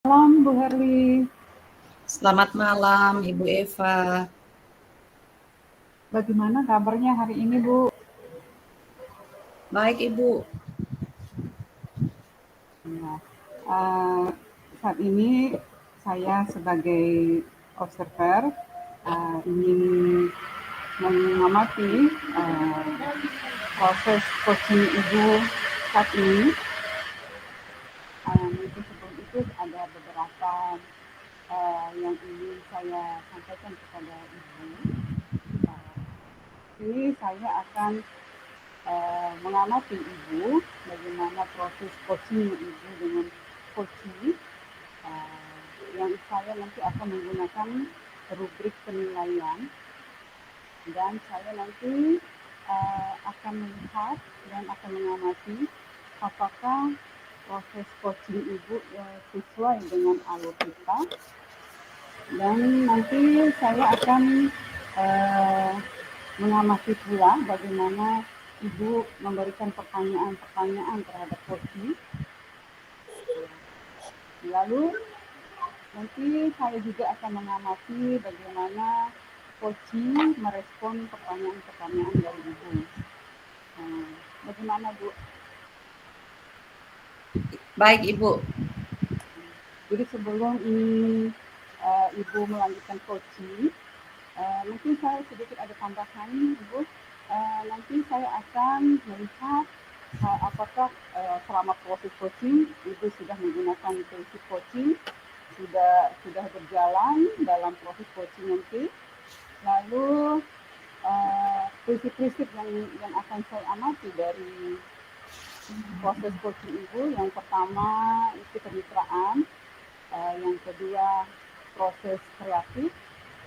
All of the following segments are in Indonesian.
Malam, Bu Herli. Selamat malam, Ibu Eva. Bagaimana kabarnya hari ini, Bu? Baik, Ibu. Nah, uh, saat ini saya sebagai observer ingin mengamati proses coaching Ibu saat ini. Mungkin sebelum itu ada beberapa yang ingin saya sampaikan kepada Ibu. Ini saya akan mengamati Ibu bagaimana proses coaching Ibu dengan coaching yang saya nanti akan menggunakan rubrik penilaian dan saya nanti akan melihat dan akan mengamati apakah proses coaching Ibu sesuai dengan alur kita dan nanti saya akan mengamati pula bagaimana Ibu memberikan pertanyaan-pertanyaan terhadap coaching. Lalu nanti saya juga akan mengamati bagaimana coaching merespon pertanyaan-pertanyaan dari Ibu. Bagaimana, Bu? Baik, Ibu. Jadi sebelum ini Ibu melanjutkan coaching, mungkin saya sedikit ada tambahan, Ibu. Nanti saya akan melihat apakah selama proses coaching Ibu sudah menggunakan prinsip coaching, sudah berjalan dalam proses coaching nanti. Lalu prinsip-prinsip yang akan saya amati dari proses coaching Ibu, yang pertama itu kemitraan, yang kedua proses kreatif,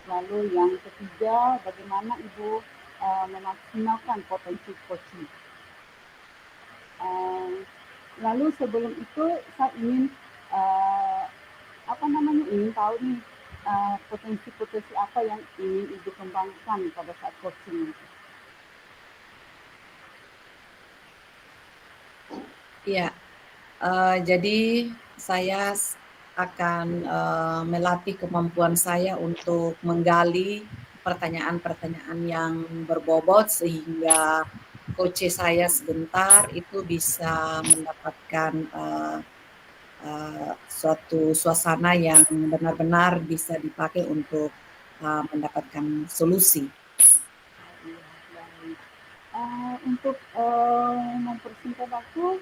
lalu yang ketiga bagaimana Ibu memaksimalkan potensi coaching. Lalu sebelum itu saya ingin ingin tahu nih potensi-potensi apa yang ingin Ibu kembangkan pada saat coaching. Ya, jadi saya akan melatih kemampuan saya untuk menggali pertanyaan-pertanyaan yang berbobot sehingga coach saya sebentar itu bisa mendapatkan suatu suasana yang benar-benar bisa dipakai untuk mendapatkan solusi. Untuk mempersingkat waktu,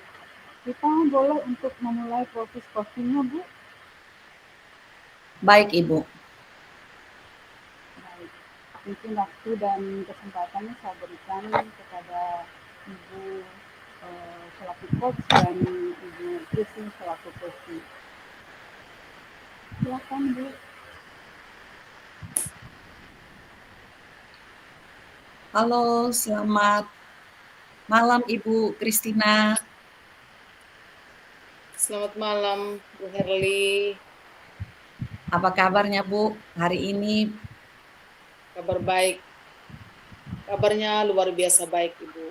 kita boleh untuk memulai proses coachingnya, Bu. Baik, Ibu. Baik. Mungkin waktu dan kesempatannya saya berikan kepada Ibu selaku coach dan Ibu Christine selaku coach. Silakan, Bu. Halo, selamat malam Ibu Kristina. Selamat malam, Bu Herli. Apa kabarnya, Bu, hari ini? Kabar baik. Kabarnya luar biasa baik, Ibu.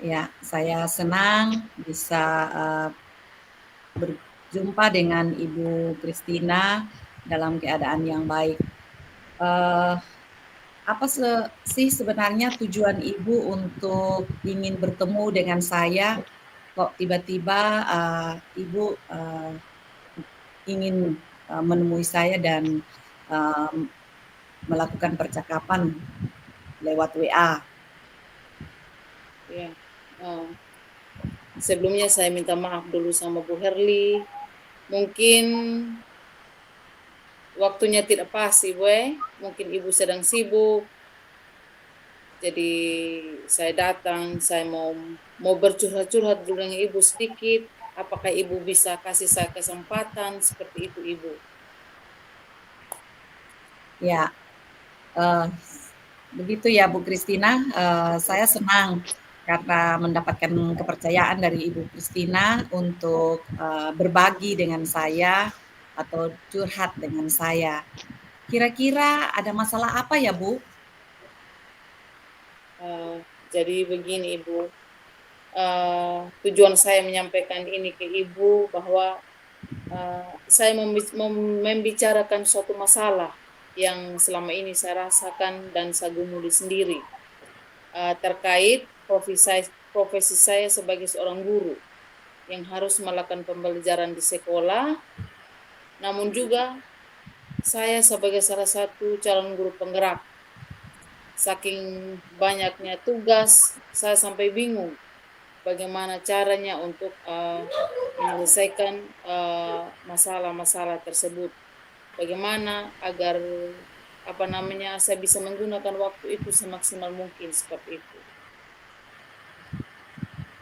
Ya, saya senang bisa berjumpa dengan Ibu Kristina dalam keadaan yang baik. Apa sih sebenarnya tujuan Ibu untuk ingin bertemu dengan saya? Kok tiba-tiba Ibu ingin menemui saya dan melakukan percakapan lewat WA. Ya. Sebelumnya saya minta maaf dulu sama Bu Herli. Mungkin waktunya tidak pas, Ibu. Mungkin Ibu sedang sibuk. Jadi saya datang, saya mau bercurhat-curhat dulu dengan Ibu sedikit. Apakah Ibu bisa kasih saya kesempatan seperti itu, Ibu? Ya, begitu ya Bu Kristina. Saya senang karena mendapatkan kepercayaan dari Ibu Kristina untuk berbagi dengan saya atau curhat dengan saya. Kira-kira ada masalah apa ya, Bu? Jadi begini, Ibu. Tujuan saya menyampaikan ini ke Ibu bahwa saya membicarakan suatu masalah yang selama ini saya rasakan dan saya gumuli sendiri terkait profesi saya sebagai seorang guru yang harus melakukan pembelajaran di sekolah, namun juga saya sebagai salah satu calon guru penggerak. Saking banyaknya tugas, saya sampai bingung bagaimana caranya untuk menyelesaikan masalah-masalah tersebut. Bagaimana agar saya bisa menggunakan waktu itu semaksimal mungkin seperti itu.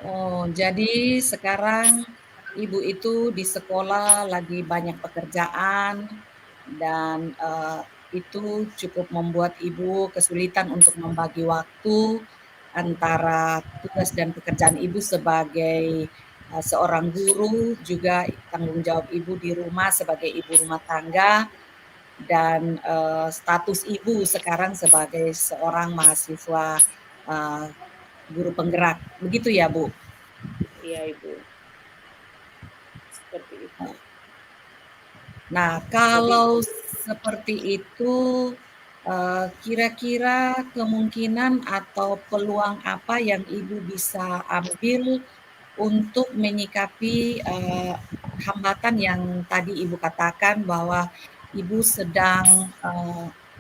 Oh, jadi sekarang Ibu itu di sekolah lagi banyak pekerjaan dan itu cukup membuat Ibu kesulitan untuk membagi waktu antara tugas dan pekerjaan Ibu sebagai seorang guru, juga tanggung jawab Ibu di rumah sebagai ibu rumah tangga, dan status Ibu sekarang sebagai seorang mahasiswa guru penggerak. Begitu ya, Bu? Iya, Ibu. Seperti itu. Nah, kalau seperti itu, kira-kira kemungkinan atau peluang apa yang Ibu bisa ambil untuk menyikapi hambatan yang tadi Ibu katakan bahwa Ibu sedang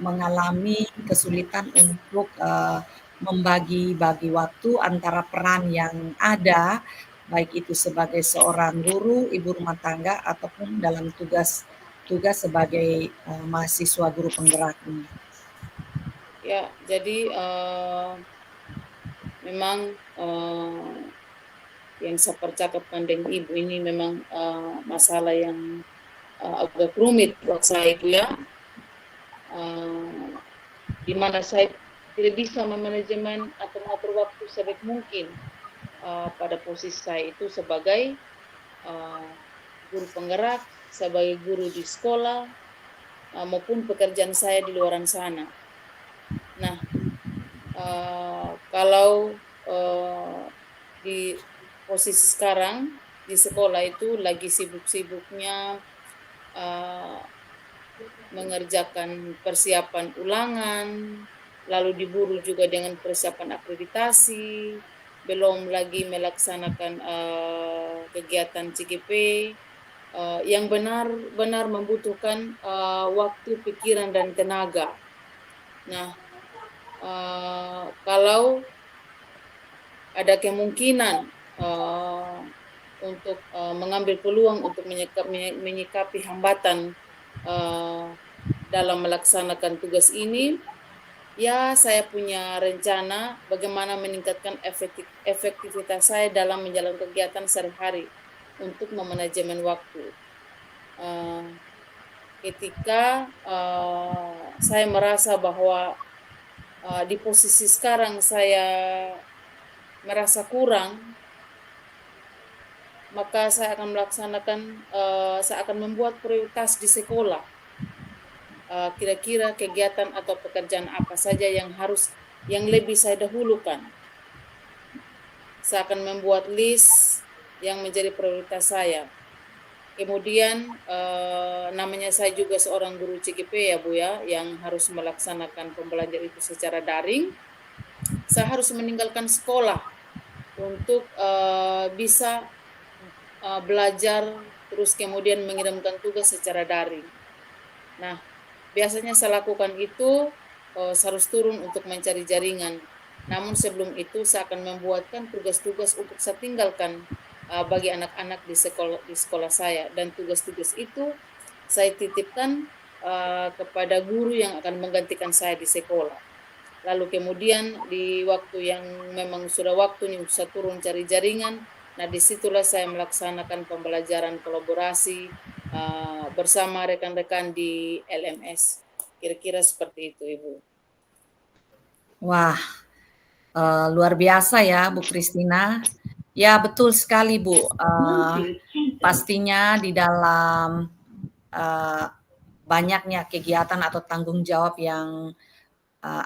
mengalami kesulitan untuk membagi-bagi waktu antara peran yang ada, baik itu sebagai seorang guru, ibu rumah tangga, ataupun dalam tugas sebagai mahasiswa guru penggerak ini. Ya, jadi memang yang saya percakapkan dengan Ibu ini memang masalah yang agak rumit buat saya, Ibu ya. Di mana saya tidak bisa memanajemen atau mengatur waktu sebaik mungkin pada posisi saya itu sebagai guru penggerak, sebagai guru di sekolah, maupun pekerjaan saya di luar sana. Nah, kalau di posisi sekarang di sekolah itu lagi sibuk-sibuknya mengerjakan persiapan ulangan, lalu diburu juga dengan persiapan akreditasi, belum lagi melaksanakan kegiatan CGP yang benar-benar membutuhkan waktu, pikiran, dan tenaga. Nah, kalau ada kemungkinan untuk mengambil peluang untuk menyikapi hambatan dalam melaksanakan tugas ini, ya saya punya rencana bagaimana meningkatkan efektivitas saya dalam menjalankan kegiatan sehari-hari untuk memanajemen waktu. Ketika saya merasa bahwa di posisi sekarang saya merasa kurang, maka saya akan saya akan membuat prioritas di sekolah. Kira-kira kegiatan atau pekerjaan apa saja yang lebih saya dahulukan. Saya akan membuat list yang menjadi prioritas saya. Kemudian namanya saya juga seorang guru CGP ya Bu ya, yang harus melaksanakan pembelajaran itu secara daring. Saya harus meninggalkan sekolah untuk bisa belajar, terus kemudian mengirimkan tugas secara daring. Nah, biasanya saya lakukan itu, saya harus turun untuk mencari jaringan. Namun sebelum itu saya akan membuatkan tugas-tugas untuk saya tinggalkan bagi anak-anak di sekolah saya, dan tugas-tugas itu saya titipkan kepada guru yang akan menggantikan saya di sekolah. Lalu kemudian di waktu yang memang sudah waktunya saya turun cari jaringan, nah disitulah saya melaksanakan pembelajaran kolaborasi bersama rekan-rekan di LMS. Kira-kira seperti itu, Ibu. Wah, luar biasa ya Bu Christina. Ya betul sekali Bu, pastinya di dalam banyaknya kegiatan atau tanggung jawab yang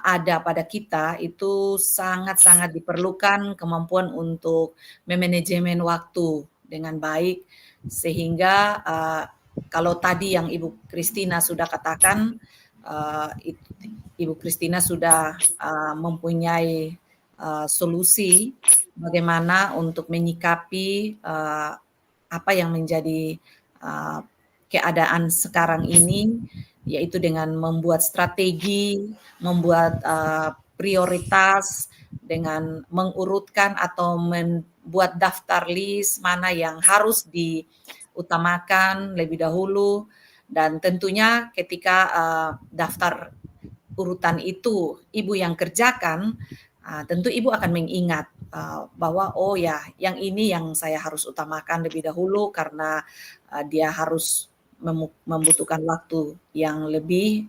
ada pada kita, itu sangat-sangat diperlukan kemampuan untuk memanajemen waktu dengan baik, sehingga kalau tadi yang Ibu Christina sudah katakan, Ibu Christina sudah mempunyai solusi bagaimana untuk menyikapi apa yang menjadi keadaan sekarang ini, yaitu dengan membuat strategi, membuat prioritas, dengan mengurutkan atau membuat daftar list mana yang harus diutamakan lebih dahulu, dan tentunya ketika daftar urutan itu ibu yang kerjakan, tentu ibu akan mengingat bahwa oh ya, yang ini yang saya harus utamakan lebih dahulu karena dia harus membutuhkan waktu yang lebih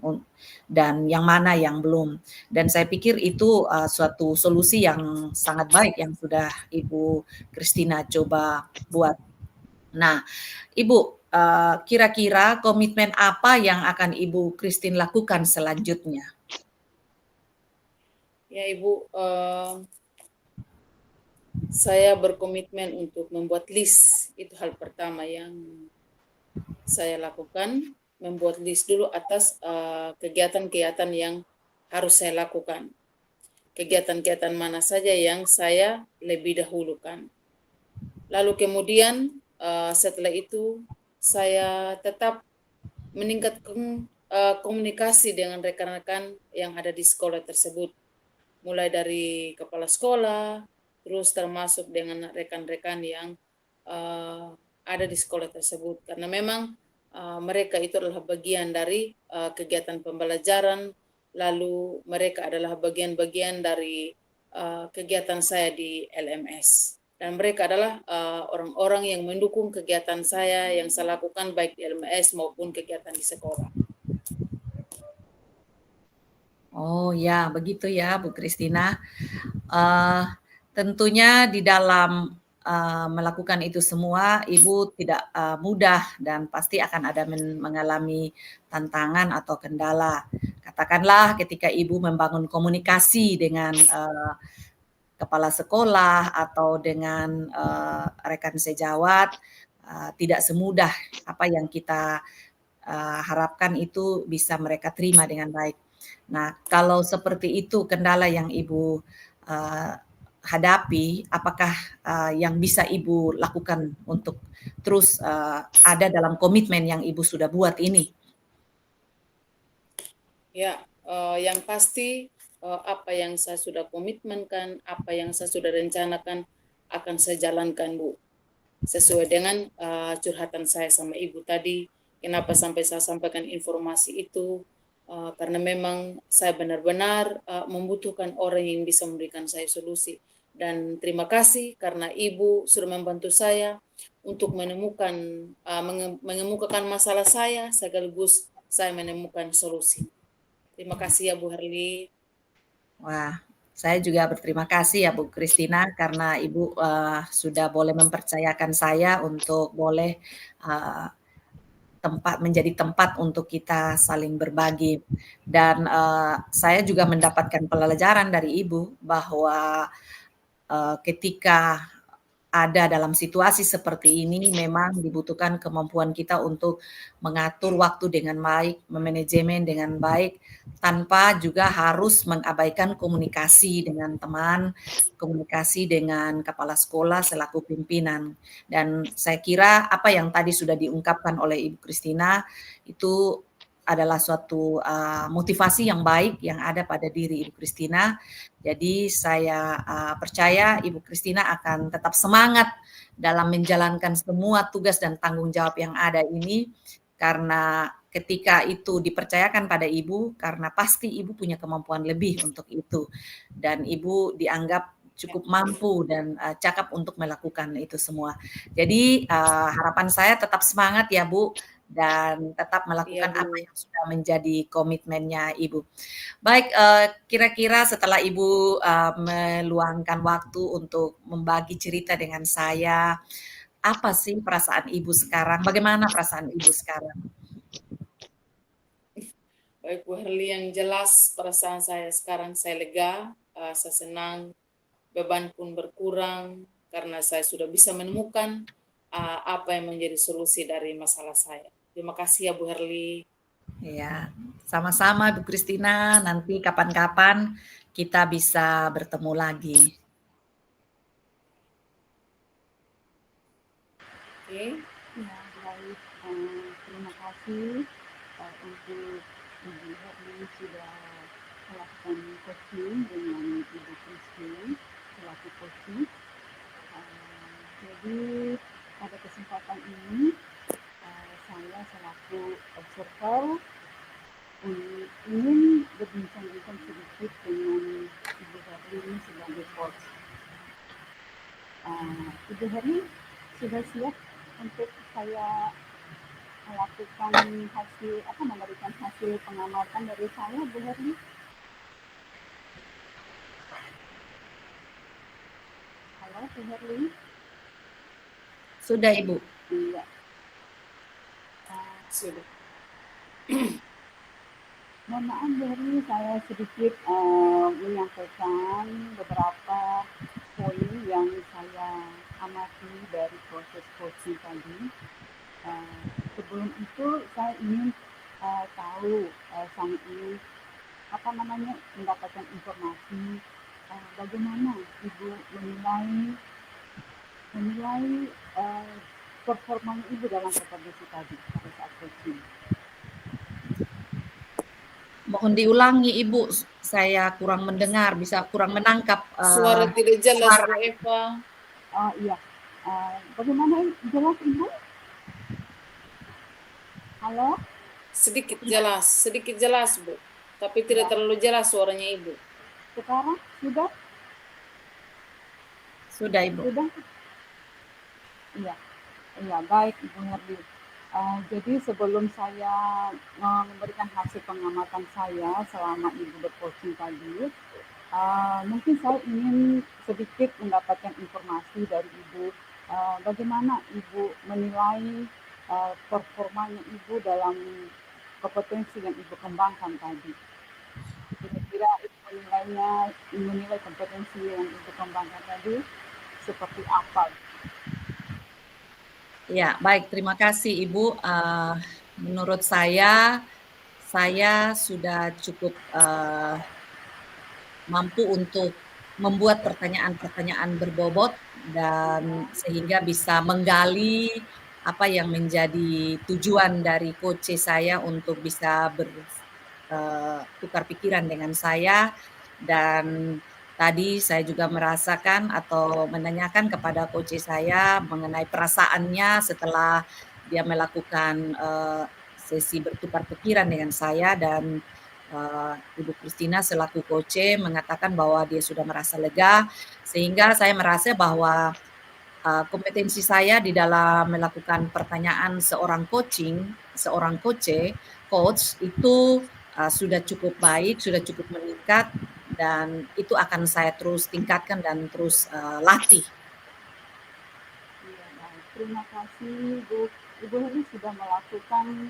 dan yang mana yang belum. Dan saya pikir itu suatu solusi yang sangat baik yang sudah Ibu Christina coba buat. Nah, Ibu, kira-kira komitmen apa yang akan Ibu Christine lakukan selanjutnya? Ya Ibu, saya berkomitmen untuk membuat list. Itu hal pertama yang saya lakukan, membuat list dulu atas kegiatan-kegiatan yang harus saya lakukan. Kegiatan-kegiatan mana saja yang saya lebih dahulukan. Lalu kemudian setelah itu saya tetap meningkatkan komunikasi dengan rekan-rekan yang ada di sekolah tersebut. Mulai dari kepala sekolah, terus termasuk dengan rekan-rekan yang ada di sekolah tersebut. Karena memang mereka itu adalah bagian dari kegiatan pembelajaran, lalu mereka adalah bagian-bagian dari kegiatan saya di LMS. Dan mereka adalah orang-orang yang mendukung kegiatan saya yang saya lakukan baik di LMS maupun kegiatan di sekolah. Oh ya, begitu ya Bu Christina. Tentunya di dalam melakukan itu semua, Ibu tidak mudah dan pasti akan ada mengalami tantangan atau kendala. Katakanlah ketika Ibu membangun komunikasi dengan kepala sekolah atau dengan rekan sejawat, tidak semudah apa yang kita harapkan itu bisa mereka terima dengan baik. Nah, kalau seperti itu kendala yang Ibu hadapi, apakah yang bisa Ibu lakukan untuk terus ada dalam komitmen yang Ibu sudah buat ini? Ya, yang pasti apa yang saya sudah komitmenkan, apa yang saya sudah rencanakan akan saya jalankan, Bu. Sesuai dengan curhatan saya sama Ibu tadi, kenapa sampai saya sampaikan informasi itu, karena memang saya benar-benar membutuhkan orang yang bisa memberikan saya solusi. Dan terima kasih karena Ibu sudah membantu saya untuk mengemukakan masalah saya, sekaligus saya menemukan solusi. Terima kasih ya Bu Herli. Wah, saya juga berterima kasih ya Bu Christina karena Ibu sudah boleh mempercayakan saya untuk boleh menjadi tempat untuk kita saling berbagi. Dan saya juga mendapatkan pelajaran dari Ibu bahwa ketika ada dalam situasi seperti ini memang dibutuhkan kemampuan kita untuk mengatur waktu dengan baik, memanajemen dengan baik, tanpa juga harus mengabaikan komunikasi dengan teman, komunikasi dengan kepala sekolah selaku pimpinan. Dan saya kira apa yang tadi sudah diungkapkan oleh Ibu Christina itu adalah suatu motivasi yang baik yang ada pada diri Ibu Christina. Jadi saya percaya Ibu Christina akan tetap semangat dalam menjalankan semua tugas dan tanggung jawab yang ada ini, karena ketika itu dipercayakan pada Ibu, karena pasti Ibu punya kemampuan lebih untuk itu, dan Ibu dianggap cukup mampu dan cakap untuk melakukan itu semua. Jadi harapan saya tetap semangat ya Bu, dan tetap melakukan apa yang sudah menjadi komitmennya Ibu. Baik, kira-kira setelah Ibu meluangkan waktu untuk membagi cerita dengan saya, apa sih perasaan Ibu sekarang? Bagaimana perasaan Ibu sekarang? Baik Bu Herli, yang jelas perasaan saya sekarang saya lega, saya senang, beban pun berkurang karena saya sudah bisa menemukan apa yang menjadi solusi dari masalah saya. Terima kasih ya Bu Herli. Ya, sama-sama Bu Christina. Nanti kapan-kapan kita bisa bertemu lagi. Oke. Ya, baik. Terima kasih untuk Ibu Herli sudah melakukan coaching dengan Ibu Christine selaku coaching. Jadi pada kesempatan ini saya selaku observer ingin berbincang-bincang sedikit dengan Ibu Herli sebagai coach. Ibu Herli sudah siap untuk saya melakukan memberikan hasil pengamatan dari saya, Bu Herli? Halo, Bu Herli? Sudah, Ibu. Iya. Sudah. Mohon maaf, Bu Herli, saya sedikit menyampaikan beberapa poin yang saya amati dari proses coaching tadi. Sebelum itu saya ingin tahu, saya ingin mendapatkan informasi bagaimana Ibu menilai performanya Ibu dalam kompetisi tadi pada saat coaching. Mohon diulangi Ibu, saya kurang mendengar, bisa kurang menangkap. Suara tidak jelas suara. Bu Eva. Iya. Bagaimana jelas Ibu? Halo? Sedikit jelas Bu. Tapi tidak terlalu jelas suaranya Ibu. Sekarang sudah? Sudah Ibu. Sudah? Iya, baik Ibu Herli. Jadi sebelum saya memberikan hasil pengamatan saya selama Ibu bercoaching tadi, mungkin saya ingin sedikit mendapatkan informasi dari Ibu, bagaimana Ibu menilai performanya Ibu dalam kompetensi yang Ibu kembangkan tadi. Kira-kira Ibu menilai kompetensi yang Ibu kembangkan tadi seperti apa? Ya, baik. Terima kasih Ibu. Menurut saya sudah cukup mampu untuk membuat pertanyaan-pertanyaan berbobot dan sehingga bisa menggali apa yang menjadi tujuan dari coach saya untuk bisa bertukar pikiran dengan saya. Dan tadi saya juga merasakan atau menanyakan kepada coach saya mengenai perasaannya setelah dia melakukan sesi bertukar pikiran dengan saya, dan Ibu Christina selaku coach mengatakan bahwa dia sudah merasa lega, sehingga saya merasa bahwa kompetensi saya di dalam melakukan pertanyaan seorang coach itu sudah cukup baik, sudah cukup meningkat, dan itu akan saya terus tingkatkan dan terus latih. Iya, baik. Terima kasih Ibu Herli sudah melakukan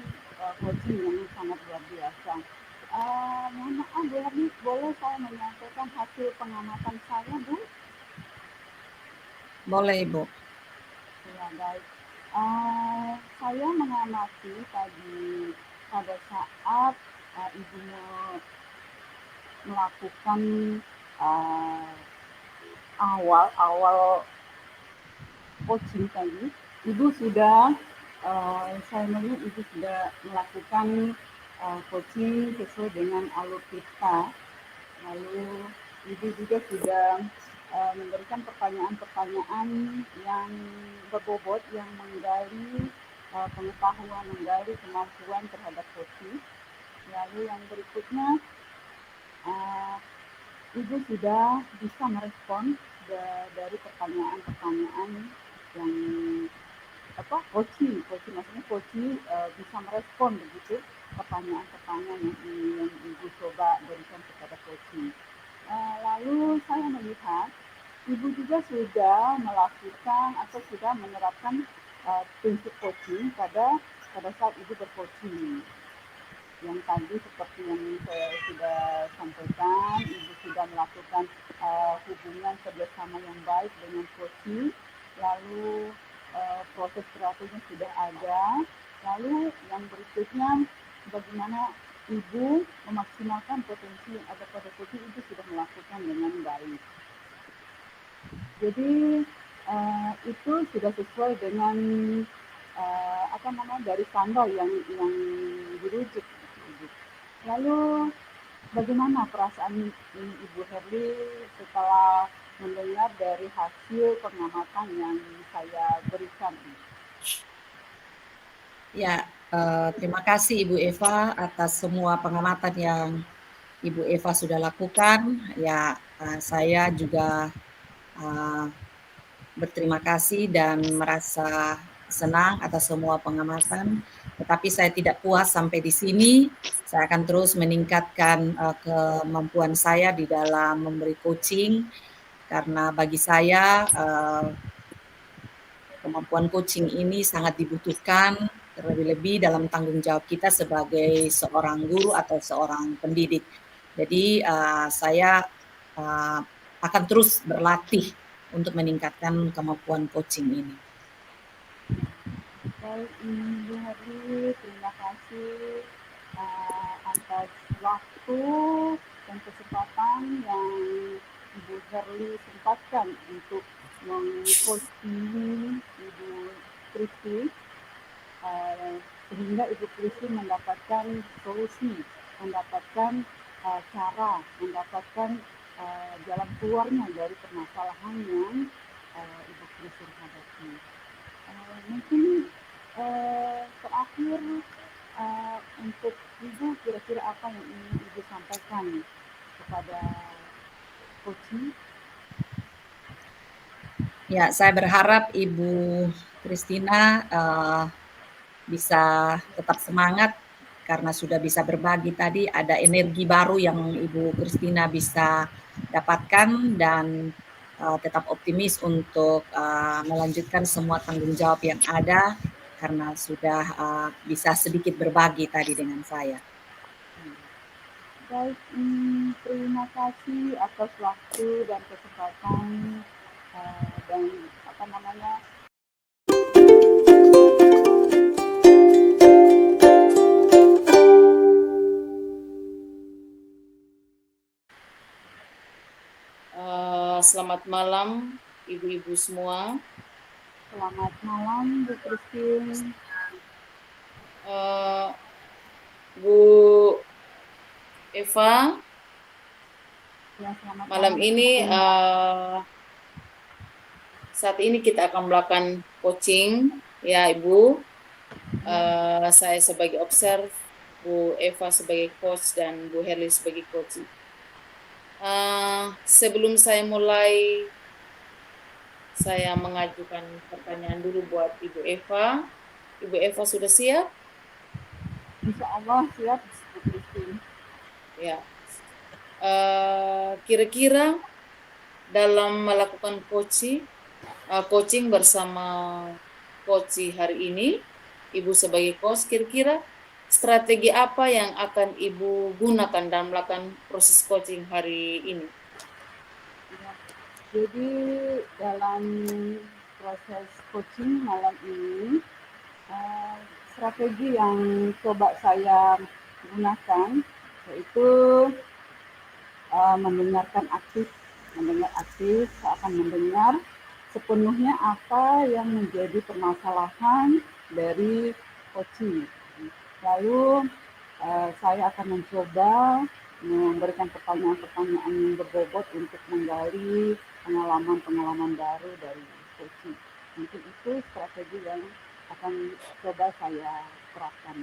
coaching yang sangat luar biasa. Mohon maaf Bu Herli, boleh saya menyampaikan hasil pengamatan saya, Bu? Boleh Ibu. Ya, baik. Saya mengamati tadi pada saat Ibu melakukan awal coaching tadi, Ibu sudah saya melihat Ibu sudah melakukan coaching sesuai dengan alur kita. Lalu Ibu juga sudah memberikan pertanyaan-pertanyaan yang berbobot, yang menggali pengetahuan, menggali kemampuan terhadap coaching. Lalu yang berikutnya, Ibu sudah bisa merespon dari pertanyaan-pertanyaan yang coaching maksudnya coaching bisa merespon begitu pertanyaan-pertanyaan yang Ibu coba berikan kepada coaching. Lalu saya melihat Ibu juga sudah melakukan atau sudah menerapkan prinsip coaching pada saat Ibu bercoaching. Yang tadi seperti yang saya sudah sampaikan, Ibu sudah melakukan hubungan kerjasama yang baik dengan coaching, lalu proses kreatifnya sudah ada, Lalu yang berikutnya, bagaimana ibu memaksimalkan potensi yang ada pada kucing, ibu sudah melakukan dengan baik. Jadi itu sudah sesuai dengan dari standar yang dirujuk. Lalu bagaimana perasaan Ibu Herli setelah mendengar dari hasil pengamatan yang saya berikan? Ya, terima kasih Ibu Eva atas semua pengamatan yang Ibu Eva sudah lakukan. Ya, saya juga berterima kasih dan merasa senang atas semua pengamatan. Tetapi saya tidak puas sampai di sini. Saya akan terus meningkatkan kemampuan saya di dalam memberi coaching, karena bagi saya kemampuan coaching ini sangat dibutuhkan, terlebih-lebih dalam tanggung jawab kita sebagai seorang guru atau seorang pendidik. Jadi saya akan terus berlatih untuk meningkatkan kemampuan coaching ini. Baik, Ibu Herli, terima kasih atas waktu dan kesempatan yang Ibu Herli sempatkan untuk mengcoaching Ibu Kristi, sehingga Ibu Kristi mendapatkan solusi, mendapatkan cara, mendapatkan jalan keluarnya dari permasalahan yang Ibu Kristi hadapi. Mungkin terakhir untuk Ibu, kira-kira apa yang ingin Ibu sampaikan kepada coaching? Ya, saya berharap Ibu Christina bisa tetap semangat karena sudah bisa berbagi tadi, ada energi baru yang Ibu Christina bisa dapatkan, dan tetap optimis untuk melanjutkan semua tanggung jawab yang ada karena sudah bisa sedikit berbagi tadi dengan saya. Baik, terima kasih atas waktu dan kesempatan dan selamat malam ibu-ibu semua. Selamat malam Bu Christine. Bu Eva, ya, malam ini saat ini kita akan melakukan coaching ya Ibu. Saya sebagai observer, Bu Eva sebagai coach, dan Bu Herli sebagai coach. Sebelum saya mulai, saya mengajukan pertanyaan dulu buat Ibu Eva. Ibu Eva sudah siap? Insya Allah siap, Bu Christine. Ya. Kira-kira dalam melakukan coaching bersama coach hari ini, Ibu sebagai coach, kira-kira strategi apa yang akan Ibu gunakan dalam melakukan proses coaching hari ini? Ya, jadi dalam proses coaching malam ini, strategi yang coba saya gunakan yaitu mendengar aktif, saya akan mendengar sepenuhnya apa yang menjadi permasalahan dari coaching. Lalu saya akan mencoba memberikan pertanyaan-pertanyaan yang berbobot untuk menggali pengalaman-pengalaman baru dari coaching. Mungkin itu strategi yang akan coba saya terapkan.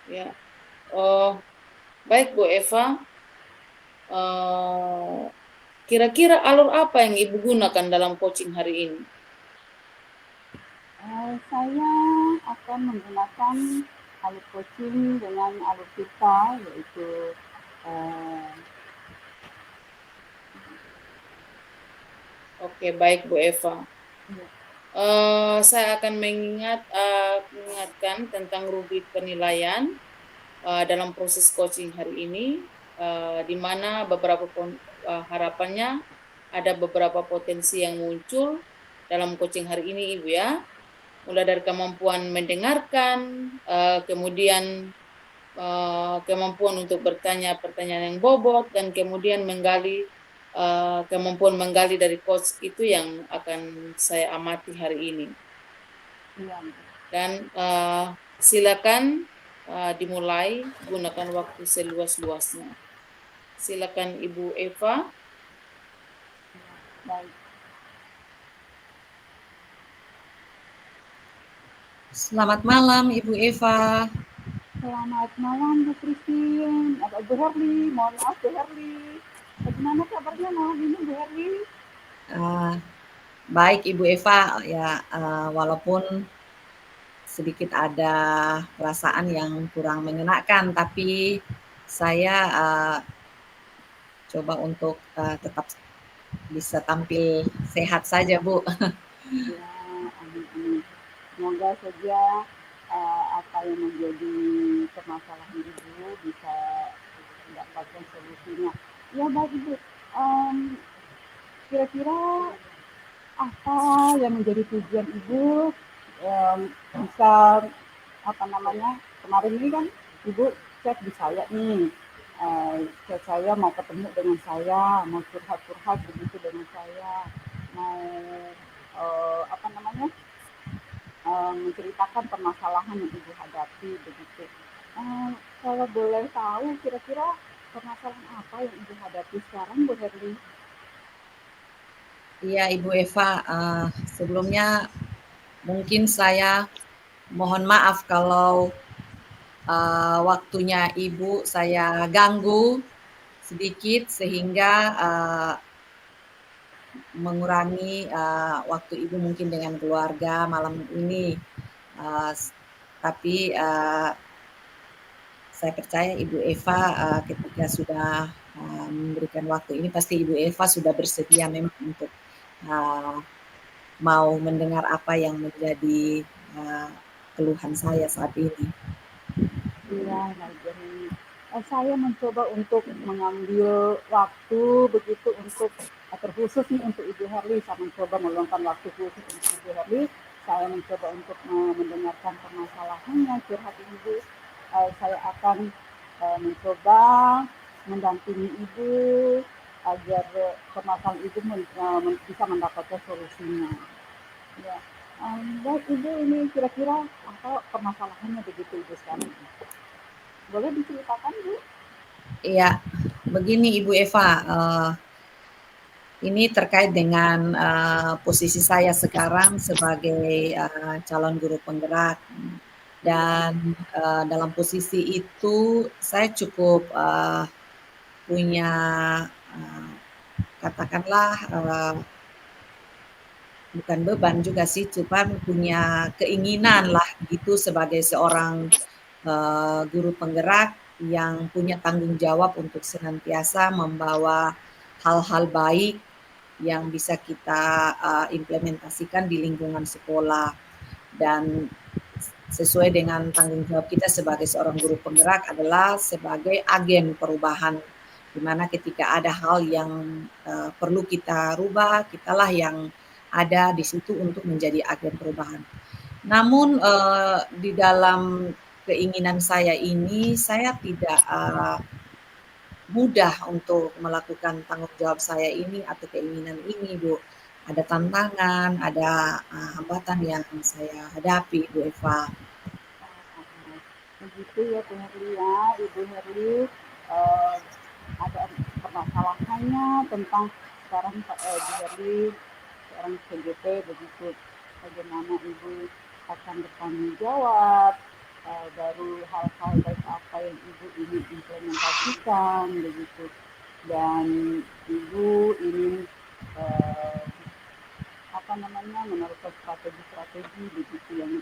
Ya, baik Bu Eva. Kira-kira alur apa yang Ibu gunakan dalam coaching hari ini? Saya akan menggunakan alur coaching dengan alur kita, yaitu Oke, baik Bu Eva. Saya akan mengingatkan tentang rubrik penilaian dalam proses coaching hari ini, di mana beberapa harapannya ada beberapa potensi yang muncul dalam coaching hari ini, Ibu ya. mulai dari kemampuan mendengarkan, kemudian kemampuan untuk bertanya pertanyaan yang bobot, dan kemudian kemampuan menggali dari coach itu yang akan saya amati hari ini. Iya. Dan silakan dimulai, gunakan waktu seluas-luasnya. Silakan Ibu Eva. Baik. Selamat malam Ibu Eva. Selamat malam Bu Christine, Bu Herli, mohon maaf Bu Herli. Bagaimana kabarnya malam ini Bu Herli? Baik Ibu Eva, ya walaupun sedikit ada perasaan yang kurang mengenakan, tapi saya coba untuk tetap bisa tampil sehat saja Bu. Ya, amin. Semoga saja apa yang menjadi permasalahan Ibu bisa mendapatkan solusinya. Ya baik Ibu, kira-kira apa yang menjadi tujuan Ibu bisa kemarin ini kan Ibu chat di saya nih, chat saya mau ketemu dengan saya, mau curhat begitu dengan saya, mau menceritakan permasalahan yang Ibu hadapi begitu. Kalau boleh tahu kira-kira permasalahan apa yang Ibu hadapi sekarang Bu Herli? Iya Ibu Eva, sebelumnya mungkin saya mohon maaf kalau waktunya Ibu saya ganggu sedikit sehingga mengurangi waktu Ibu mungkin dengan keluarga malam ini. Tapi saya percaya Ibu Eva ketika sudah memberikan waktu ini pasti Ibu Eva sudah bersedia memang untuk mau mendengar apa yang menjadi keluhan saya saat ini. Iya, jadi saya mencoba untuk mengambil waktu begitu untuk terkhusus nih untuk Ibu Herli. Saya mencoba meluangkan waktu khusus untuk Ibu Herli. Saya mencoba untuk mendengarkan permasalahannya, curhat Ibu. Saya akan mencoba mendampingi Ibu agar permasalahan Ibu bisa mendapatkan solusinya. Ya. Baik Ibu, ini kira-kira apa permasalahannya begitu Ibu sekarang? Boleh diceritakan Bu? Iya, begini Ibu Eva, ini terkait dengan posisi saya sekarang sebagai calon guru penggerak, dan dalam posisi itu saya cukup punya katakanlah bukan beban juga sih, cuman punya keinginan lah gitu sebagai seorang guru penggerak yang punya tanggung jawab untuk senantiasa membawa hal-hal baik yang bisa kita implementasikan di lingkungan sekolah. Dan sesuai dengan tanggung jawab kita sebagai seorang guru penggerak adalah sebagai agen perubahan, di mana ketika ada hal yang perlu kita rubah, kitalah yang ada di situ untuk menjadi agen perubahan. Namun di dalam keinginan saya ini, saya tidak mudah untuk melakukan tanggung jawab saya ini atau keinginan ini, Bu. Ada tantangan, ada hambatan yang saya hadapi, Bu Eva. Begitu ya Bu Herli ya, Ibu Herli ada permasalahannya tentang sekarang Bu Herli seorang PJT begitu, bagaimana Ibu akan bertanggung jawab, baru hal-hal baik apa yang Ibu ingin implementasikan begitu, dan Ibu ingin menerapkan strategi-strategi begitu yang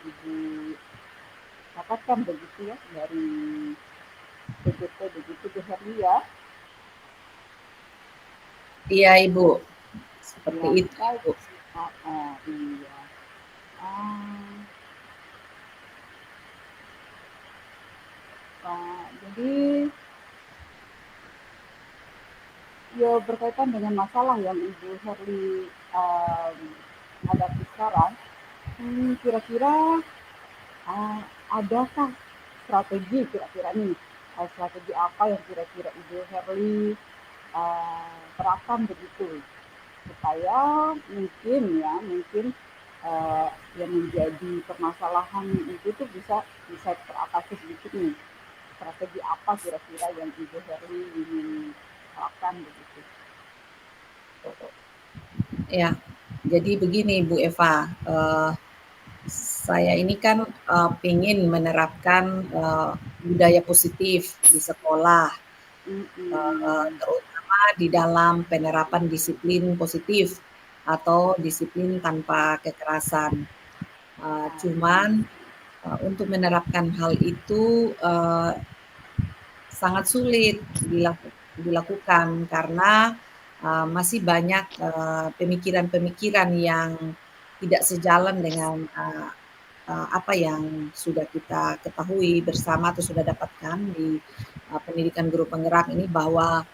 Ibu dapatkan begitu ya dari PJT begitu Bu Herli ya. Iya Ibu, seperti Ya, itu baik. Ibu. Iya. Jadi ya berkaitan dengan masalah yang Ibu Herli menghadapi sekarang, kira-kira adakah strategi kira-kira nih, strategi apa yang kira-kira Ibu Herly terapkan begitu supaya mungkin yang menjadi permasalahan itu tuh bisa teratasi sedikit nih. Strategi apa kira-kira yang Ibu Herly ingin terapkan begitu? Ya, jadi begini Bu Eva, saya ini kan ingin menerapkan budaya positif di sekolah, terutama di dalam penerapan disiplin positif atau disiplin tanpa kekerasan. Cuman untuk menerapkan hal itu sangat sulit dilakukan karena masih banyak pemikiran-pemikiran yang tidak sejalan dengan apa yang sudah kita ketahui bersama atau sudah dapatkan di pendidikan guru penggerak ini, bahwa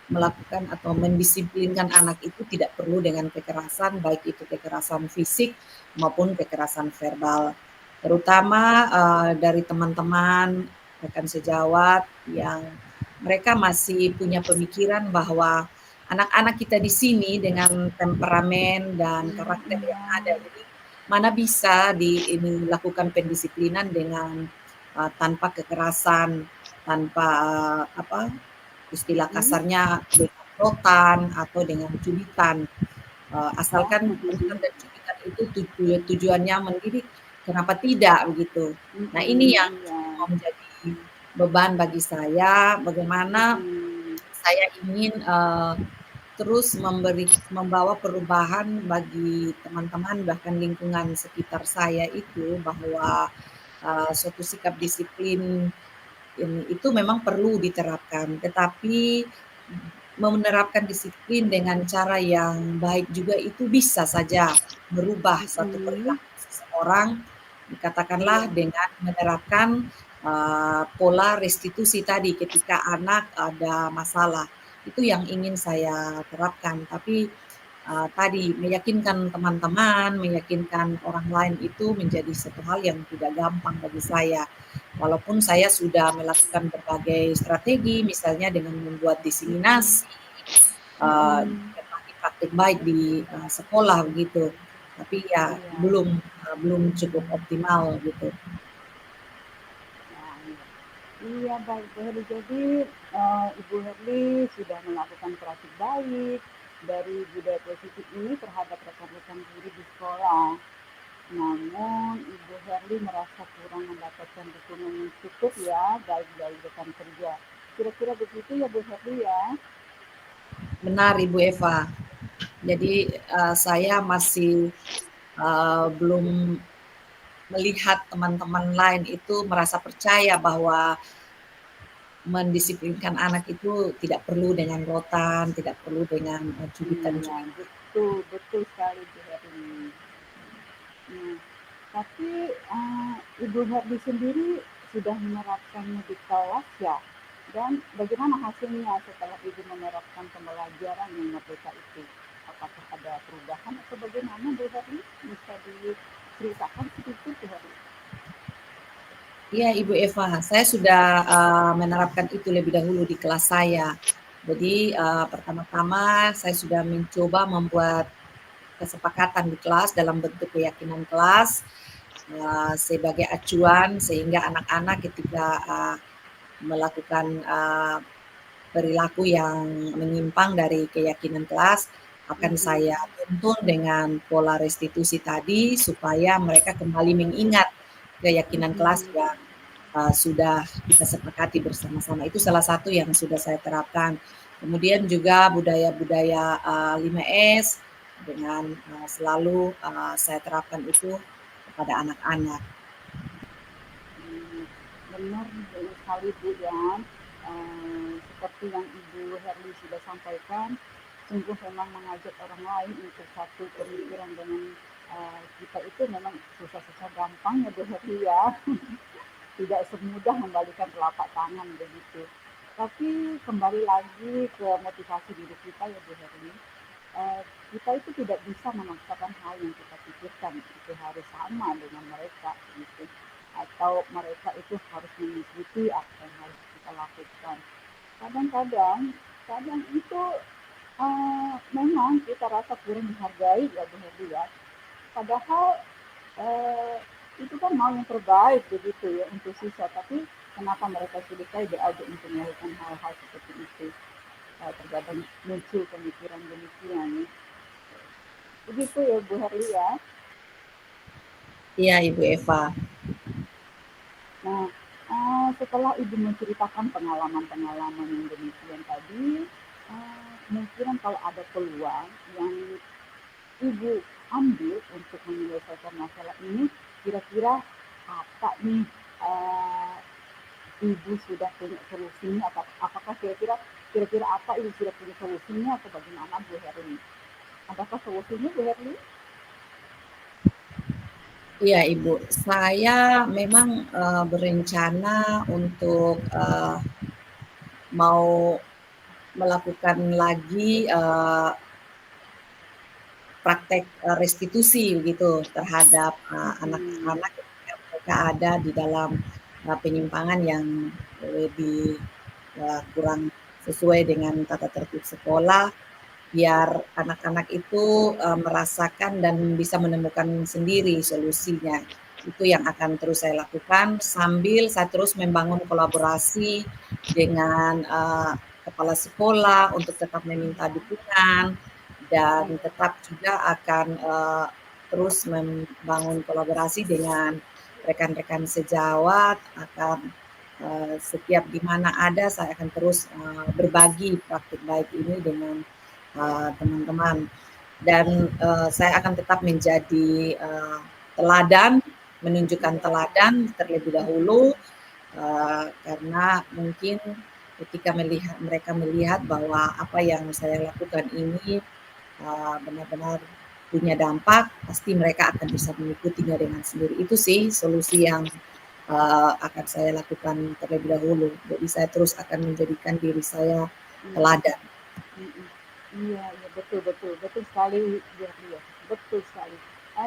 melakukan atau mendisiplinkan anak itu tidak perlu dengan kekerasan, baik itu kekerasan fisik maupun kekerasan verbal. Terutama dari teman-teman rekan sejawat yang mereka masih punya pemikiran bahwa anak-anak kita di sini dengan temperamen dan karakter yang ada, jadi mana bisa dilakukan pendisiplinan dengan tanpa kekerasan, tanpa istilah kasarnya dengan rotan atau dengan cubitan. Asalkan rotan dan cubitan itu tujuannya mendidik, kenapa tidak begitu. Nah, ini yang menjadi beban bagi saya, bagaimana saya ingin terus membawa perubahan bagi teman-teman bahkan lingkungan sekitar saya itu, bahwa suatu sikap disiplin ini itu memang perlu diterapkan, tetapi menerapkan disiplin dengan cara yang baik juga itu bisa saja merubah suatu perilaku seseorang, katakanlah dengan menerapkan pola restitusi tadi ketika anak ada masalah. Itu yang ingin saya terapkan, tapi tadi meyakinkan teman-teman, meyakinkan orang lain itu menjadi satu hal yang tidak gampang bagi saya. Walaupun saya sudah melakukan berbagai strategi, misalnya dengan membuat diseminasi, berbagi praktik baik di sekolah begitu, tapi ya belum cukup optimal gitu. Iya baik Bu Herly, jadi Ibu Herly sudah melakukan praktik baik dari budaya positif ini terhadap rekan-rekan guru di sekolah. Namun Ibu Herly merasa kurang mendapatkan dukungan yang cukup ya, baik dari rekan kerja. Kira-kira begitu ya Bu Herly ya? Benar Ibu Eva. Jadi saya masih belum melihat teman-teman lain itu merasa percaya bahwa mendisiplinkan anak itu tidak perlu dengan rotan, tidak perlu dengan cubitan-cubitan. Betul sekali Bu Herly. Nah, tapi Ibu Herly sendiri sudah menerapkannya di kelas ya? Dan bagaimana hasilnya setelah Ibu menerapkan pembelajaran yang merdeka itu? Apakah ada perubahan atau bagaimana Bu Herly? Bisa diceritakan sedikit Bu Herly? Iya Ibu Eva, saya sudah menerapkan itu lebih dahulu di kelas saya. Jadi pertama-tama saya sudah mencoba membuat kesepakatan di kelas dalam bentuk keyakinan kelas sebagai acuan, sehingga anak-anak ketika melakukan perilaku yang menyimpang dari keyakinan kelas akan saya tuntun dengan pola restitusi tadi, supaya mereka kembali mengingat keyakinan kelas yang sudah kita sepakati bersama-sama. Itu salah satu yang sudah saya terapkan. Kemudian juga budaya-budaya 5S dengan selalu saya terapkan itu kepada anak-anak. Benar sekali Bu ya. Seperti yang Ibu Herly sudah sampaikan, sungguh memang mengajak orang lain untuk satu pemikiran dengan kita itu memang susah-susah gampang ya Bu Herly ya. Tidak semudah membalikan telapak tangan begitu. Tapi kembali lagi ke motivasi diri kita ya Bu Herly. kita itu tidak bisa memaksakan hal yang kita pikirkan itu harus sama dengan mereka gitu, atau mereka itu harus mengikuti apa yang harus kita lakukan. Kadang-kadang itu memang kita rasa kurang dihargai ya Bu Herdi ya. Padahal itu kan mau yang terbaik begitu ya untuk siswa, tapi kenapa mereka sulit saya diajak untuk melakukan hal-hal seperti itu. Terkadang muncul pemikiran demikian ya. Begitu ya Bu Herli ya. Iya Ibu Eva. Nah, setelah Ibu menceritakan pengalaman-pengalaman yang demikian tadi, mungkin kalau ada peluang yang Ibu ambil untuk menyelesaikan masalah ini, kira-kira apa nih Ibu sudah punya solusinya? Apakah kira-kira apa Ibu sudah punya solusinya atau bagaimana Bu Herli? Adakah solusinya Bu Herli? Iya Ibu, saya memang berencana untuk mau melakukan lagi praktek restitusi begitu terhadap anak-anak yang mereka ada di dalam penyimpangan yang lebih kurang sesuai dengan tata tertib sekolah, biar anak-anak itu merasakan dan bisa menemukan sendiri solusinya. Itu yang akan terus saya lakukan sambil saya terus membangun kolaborasi dengan kepala sekolah untuk tetap meminta dukungan dan tetap juga akan terus membangun kolaborasi dengan rekan-rekan sejawat, akan setiap di mana ada saya akan terus berbagi praktik baik ini dengan teman-teman, dan saya akan tetap menjadi teladan, menunjukkan teladan terlebih dahulu, karena mungkin ketika mereka melihat bahwa apa yang saya lakukan ini benar-benar punya dampak, pasti mereka akan bisa mengikutinya dengan sendiri. Itu sih solusi yang akan saya lakukan terlebih dahulu. Jadi saya terus akan menjadikan diri saya teladan. Iya, betul sekali ya, betul sekali.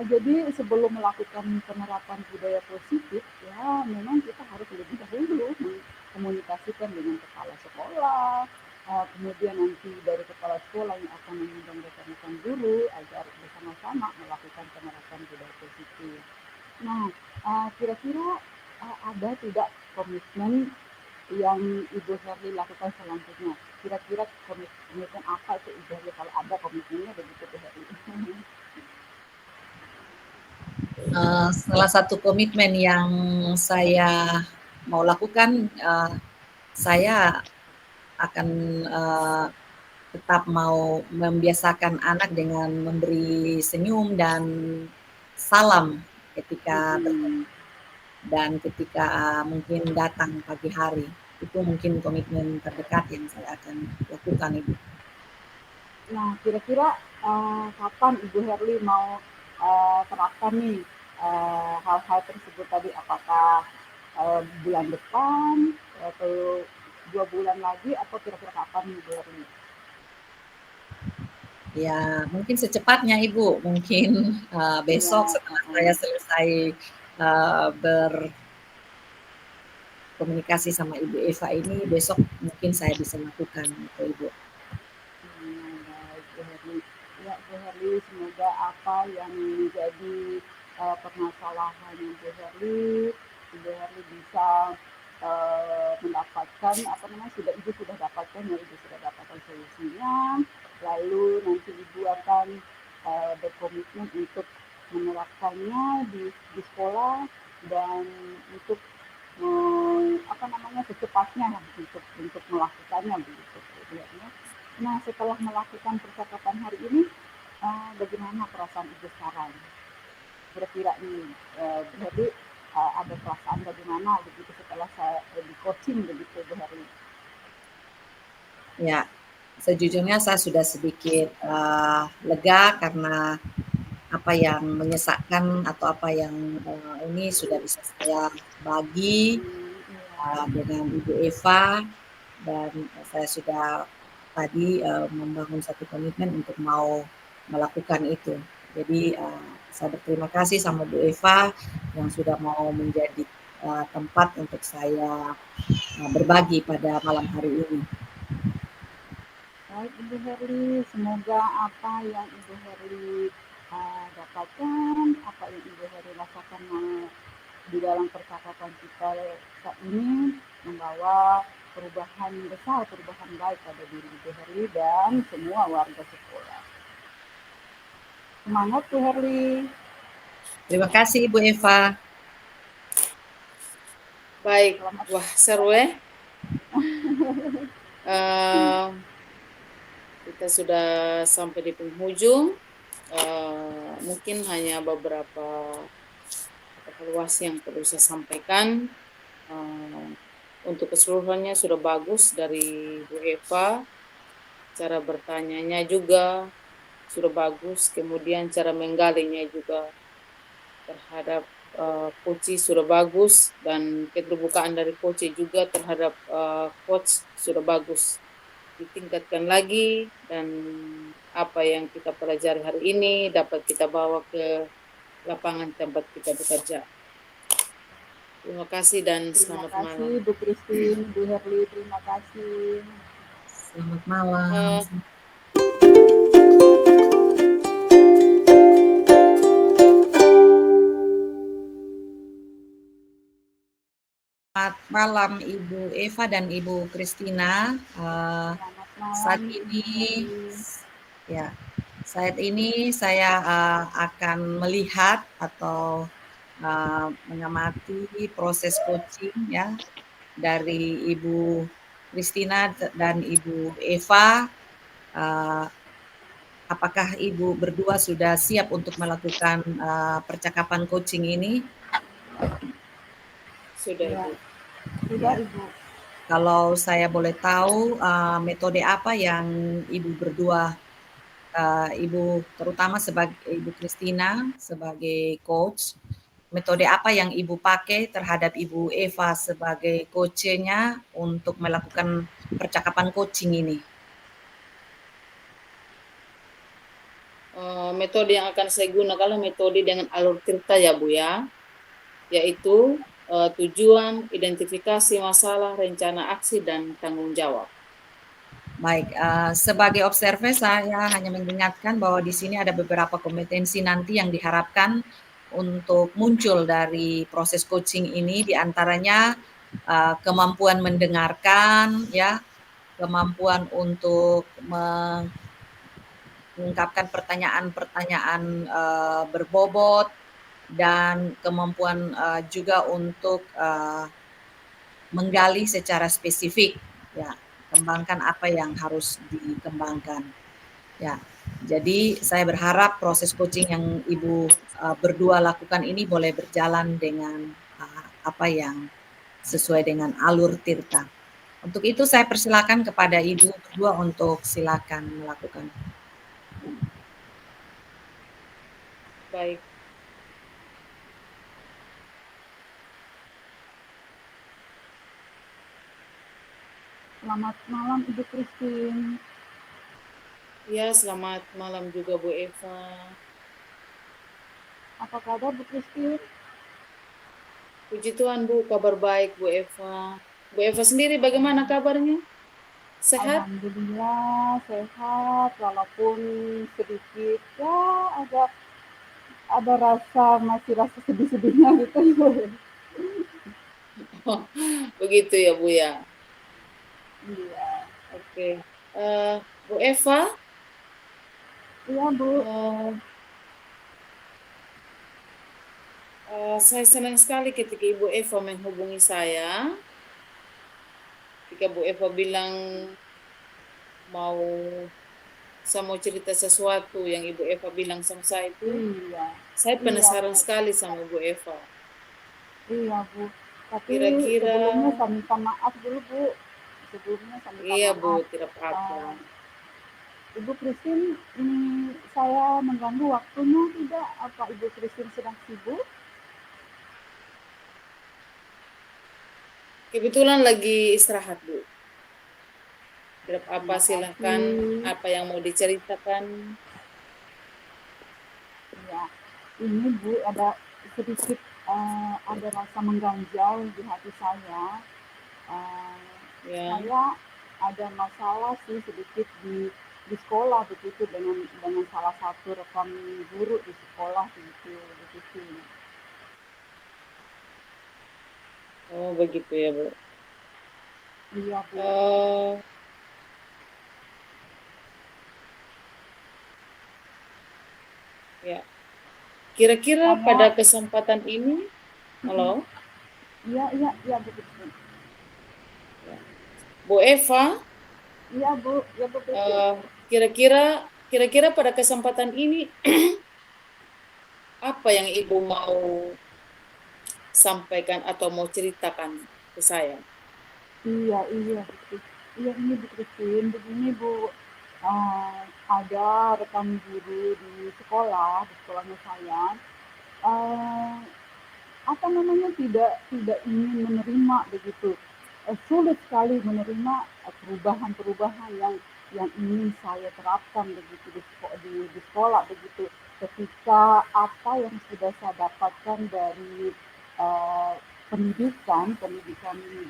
Jadi sebelum melakukan penerapan budaya positif, ya memang kita harus lebih dahulu mengkomunikasikan dengan kepala sekolah, kemudian nanti dari kepala sekolah yang akan mengundang rekan-rekan guru agar bersama-sama melakukan penerapan budaya positif. Nah, kira-kira ada tidak komitmen yang Ibu Herli lakukan selanjutnya? Kira-kira komitmen apa itu Ibu Herli, kalau ada komitmennya begitu Bu Herli? Salah satu komitmen yang saya mau lakukan, saya akan tetap mau membiasakan anak dengan memberi senyum dan salam ketika bertemu dan ketika mungkin datang pagi hari. Itu mungkin komitmen terdekat yang saya akan lakukan Ibu. Nah, kira-kira kapan Ibu Herli mau terapkan nih hal-hal tersebut tadi? Apakah bulan depan atau 2 bulan lagi, atau kira-kira kapan Ibu Herli? Ya, mungkin secepatnya Ibu, mungkin besok setelah saya selesai berkomunikasi sama Ibu Eva ini, besok mungkin saya bisa lakukan itu Ibu. Baik, Bu Herli. Ya, Bu Herli, semoga apa yang menjadi permasalahan Bu Herli bisa mendapatkan Ibu sudah dapatkan ya, Ibu sudah dapatkan solusinya. Lalu nanti Ibu akan berkomitmen untuk menerapkannya di sekolah dan untuk secepatnya untuk melakukannya begitu. Nah, setelah melakukan percakapan hari ini, bagaimana perasaan Ibu sekarang? Kira-kira ini berarti ada perasaan bagaimana begitu setelah saya di coaching begitu Bu Herli? Ya, sejujurnya saya sudah sedikit lega karena apa yang menyesakkan atau apa yang ini sudah bisa saya bagi dengan Ibu Eva, dan saya sudah tadi membangun satu komitmen untuk mau melakukan itu. Jadi saya berterima kasih sama Bu Eva yang sudah mau menjadi tempat untuk saya berbagi pada malam hari ini. Baik Ibu Herli, semoga apa yang Ibu Herli dapatkan, apa yang Ibu Herli rasakan di dalam percakapan kita saat ini membawa perubahan besar, perubahan baik pada diri Ibu Herli dan semua warga sekolah. Semangat Bu Herli. Terima kasih Bu Eva. Baik, Selamat. wah seru ya. Kita sudah sampai di penghujung. Mungkin hanya beberapa evaluasi yang perlu saya sampaikan. Untuk keseluruhannya sudah bagus dari Bu Eva. Cara bertanyanya juga sudah bagus. Kemudian cara menggalinya juga terhadap coach sudah bagus, dan keterbukaan dari coach juga terhadap coach sudah bagus. Ditingkatkan lagi, dan apa yang kita pelajari hari ini dapat kita bawa ke lapangan tempat kita bekerja. Terima kasih dan selamat malam. Terima kasih Bu Christine, Bu Herli, terima kasih. Selamat malam. Selamat malam Ibu Eva dan Ibu Christina. Saat ini saya akan melihat atau mengamati proses coaching ya dari Ibu Christina dan Ibu Eva. Apakah Ibu berdua sudah siap untuk melakukan percakapan coaching ini? Sudah, Ibu. Sudah, Ibu. Kalau saya boleh tahu metode apa yang Ibu berdua, Ibu terutama sebagai Ibu Christina sebagai coach, metode apa yang Ibu pakai terhadap Ibu Eva sebagai coach-nya untuk melakukan percakapan coaching ini? Metode yang akan saya gunakan adalah metode dengan alur cerita ya Bu ya, yaitu tujuan, identifikasi masalah, rencana aksi, dan tanggung jawab. Baik, sebagai observer saya hanya mengingatkan bahwa di sini ada beberapa kompetensi nanti yang diharapkan untuk muncul dari proses coaching ini, diantaranya kemampuan mendengarkan, ya, kemampuan untuk mengungkapkan pertanyaan-pertanyaan berbobot, dan kemampuan juga untuk menggali secara spesifik, ya, kembangkan apa yang harus dikembangkan. Ya, jadi saya berharap proses coaching yang Ibu berdua lakukan ini boleh berjalan dengan apa yang sesuai dengan alur tirta. Untuk itu saya persilakan kepada Ibu berdua untuk silakan melakukan. Baik. Selamat malam Ibu Christine. Ya, selamat malam juga Bu Eva. Apa kabar Bu Christine? Puji Tuhan Bu, kabar baik Bu Eva. Bu Eva sendiri bagaimana kabarnya? Sehat? Alhamdulillah sehat, walaupun sedikit ya ada masih rasa sedih-sedihnya gitu. Oh, begitu ya Bu ya. Iya. Oke. Bu Eva? Iya Bu. Saya senang sekali ketika Ibu Eva menghubungi saya. Ketika Bu Eva bilang saya mau cerita sesuatu yang Ibu Eva bilang sama saya itu. Iya. Saya penasaran iya, sekali sama Bu Eva. Iya Bu. Tapi Kira-kira sebelumnya saya minta maaf dulu Bu. Iya Bu, tidak apa-apa. Ibu Christine, ini saya mengganggu waktunya tidak? Apa Ibu Christine sedang sibuk? Kebetulan lagi istirahat Bu. Tidak apa, Terima silahkan kasih. apa yang mau diceritakan. Ya, ini Bu ada sedikit ada rasa mengganjal di hati saya. Eh, Ya, saya ada masalah sih sedikit di sekolah begitu dengan salah satu rekan guru di sekolah begitu. oh begitu ya Bu. Iya Bu. Oh ya, kira-kira pada Saya kesempatan ini, halo, iya iya iya begitu. ya. Bu Eva, Iya Bu, iya begitu. eh, kira-kira kira-kira pada kesempatan ini apa yang Ibu mau sampaikan atau mau ceritakan ke saya? Iya iya betul. Iya ini Bu Christine, begini Bu. Ada rekan guru di sekolahnya saya. eh, apa namanya tidak ingin menerima begitu. Sulit sekali menerima perubahan-perubahan yang ingin saya terapkan begitu di sekolah begitu. Ketika apa yang sudah saya dapatkan dari uh, pendidikan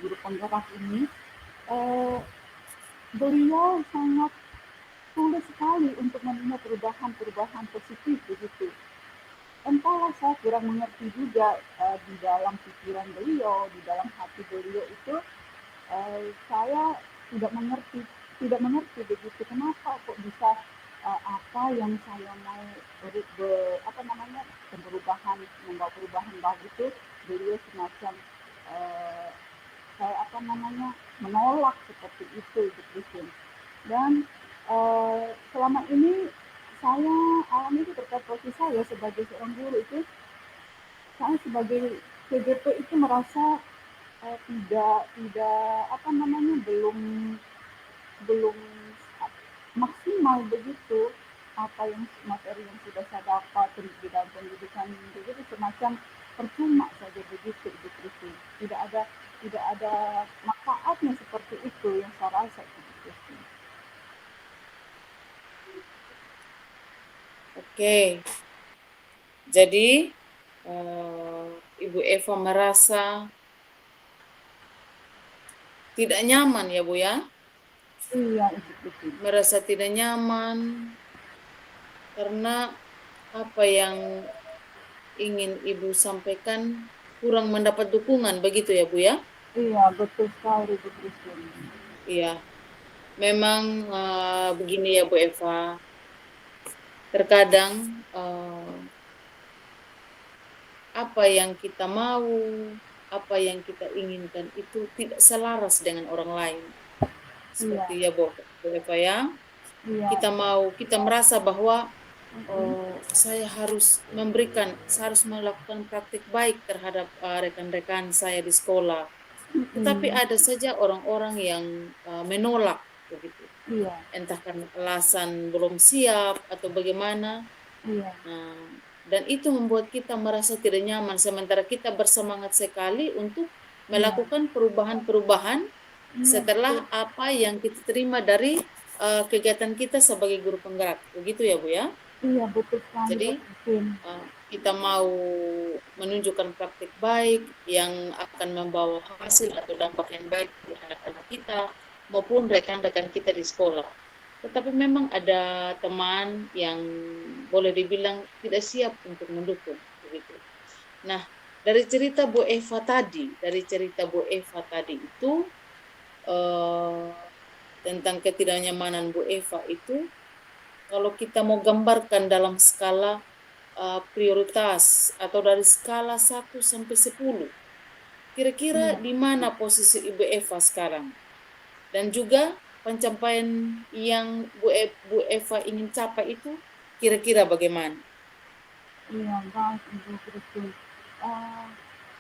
guru penggerak ini, uh, beliau sangat sulit sekali untuk menerima perubahan-perubahan positif begitu. Entahlah saya kurang mengerti juga di dalam pikiran beliau, di dalam hati beliau itu saya tidak mengerti begitu kenapa kok bisa apa yang saya mau apa namanya membawa perubahan begitu beliau semacam eh, saya apa namanya menolak seperti itu begitu dan selama ini saya alami itu terkait posisi saya sebagai seorang guru itu saya sebagai CGP itu merasa tidak apa namanya belum belum maksimal begitu apa yang materi yang sudah saya dapat di dalam pendidikan begitu semacam percuma saja begitu begitu tidak ada manfaatnya seperti itu yang saya rasa begitu. Oke, jadi Ibu Eva merasa tidak nyaman ya Bu ya? Iya begitu. Merasa tidak nyaman karena apa yang ingin Ibu sampaikan kurang mendapat dukungan begitu ya Bu ya? Iya betul sekali begitu. Iya, memang begini ya Bu Eva, terkadang apa yang kita mau, apa yang kita inginkan itu tidak selaras dengan orang lain. Iya Seperti ya Bu Eva ya, iya kita merasa bahwa mm-mm. saya harus melakukan praktik baik terhadap rekan-rekan saya di sekolah. Tetapi Mm-mm. ada saja orang-orang yang menolak begitu. Iya Entah karena alasan belum siap atau bagaimana. iya Nah, dan itu membuat kita merasa tidak nyaman sementara kita bersemangat sekali untuk iya melakukan perubahan-perubahan iya setelah betul. apa yang kita terima dari kegiatan kita sebagai guru penggerak. Begitu ya, Bu ya? Iya betul sekali Jadi begitu. kita mau menunjukkan praktik baik yang akan membawa hasil atau dampak yang baik di anak-anak kita maupun rekan-rekan kita di sekolah. Tetapi memang ada teman yang boleh dibilang tidak siap untuk mendukung begitu. Nah, dari cerita Bu Eva tadi itu eh, tentang ketidaknyamanan Bu Eva itu, kalau kita mau gambarkan dalam skala prioritas atau dari skala 1 sampai 10, kira-kira Iya di mana posisi Ibu Eva sekarang? Dan juga pencapaian yang Bu Eva ingin capai itu kira-kira bagaimana? iya baik Ibu Christine. Eh,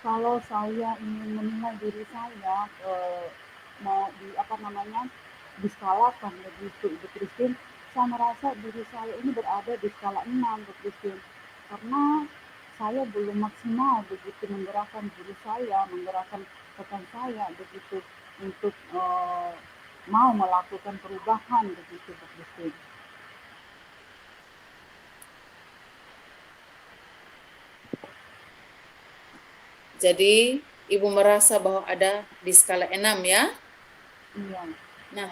kalau saya ingin menilai diri saya mau di apa namanya diskalakan begitu Ibu Christine, saya merasa diri saya ini berada di skala 6 Ibu Christine karena saya belum maksimal begitu menggerakkan diri saya, menggerakkan rekan saya begitu untuk mau melakukan perubahan begitu Bu Christine. Jadi Ibu merasa bahwa ada di skala 6 ya? Iya. Nah,